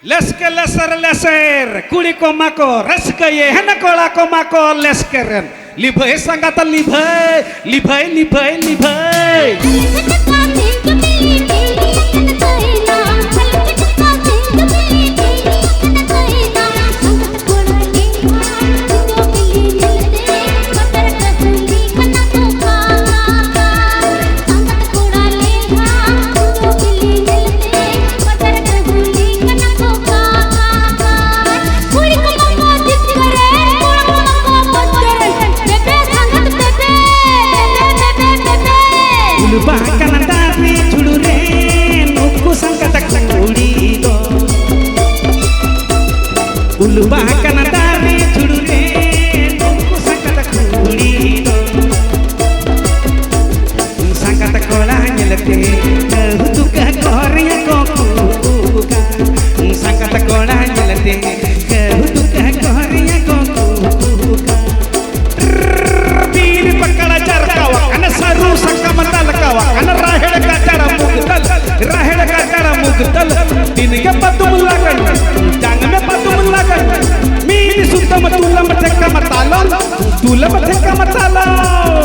Leske leser leser, kuli komako, reske ye hena kola komako leskeren. Libhay sangata libhay, libhay libhay libhay. Bahkan dari judure nuku sangkata kuli do. Ulu bahkan dari judure nuku sangkata kuli do. Sangkata kola nyelete kehutuka korea kokuka. Sangkata kola nyelete kehutuka korea kokuka. Bini pakala jarkawa kana saru sakamata karena rahel kacara mugtal dinga patu mulakan jangan patu mulakan mini sutta matula matheka matalon tula matheka matalon.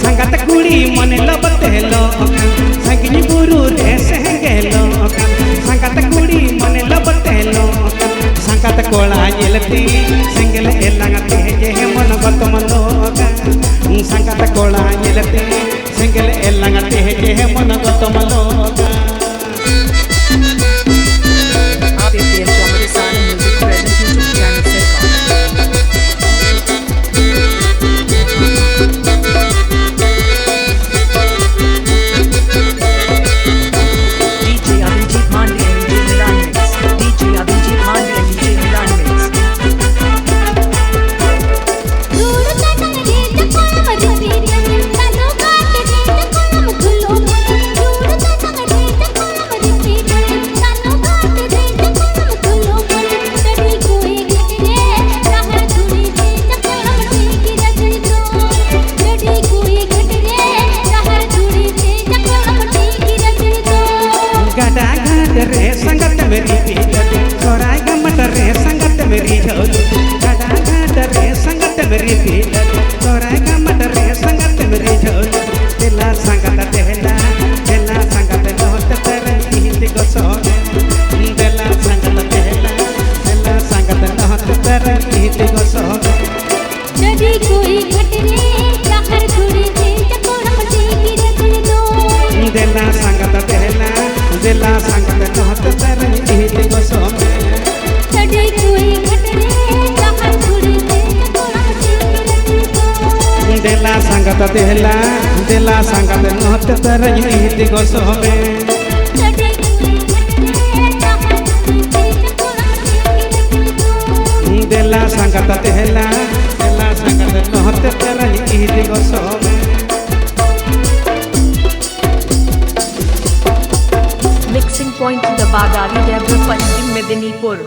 Sangkata kuli mane labat hello sangkini buru desa hello sangkata kuli mane labat hello sangkata kola nyelati sengel elangate je mon gotomando sangkata kola nyelati sengel elangate je mon gotomando. Re sangat meri pijat, sorai gamat re sangat meri jauh. Gada gada re sangat meri pijat, sorai gamat re sangat meri jauh. Dela sangat dela, dela sangat not terai hindi gosok. Dela sangat dela, dela sangat not terai hindi gosok. Jadi koi khatre jahar thuri se chakora mati gira do. Dela sangat dela, dela sangat not terai hindi gosok. Jadi koi khatre jahar thuri se chakora mati gira do. Dela sangat dela, dela sangat not terai hindi gosok. Jadi koi khatre jahar thuri se chakora mati gira do. Dela sangat dela, dela sangat not terai hindi gosok. Mixing point to the Bagari Debra Panjim Medinipur.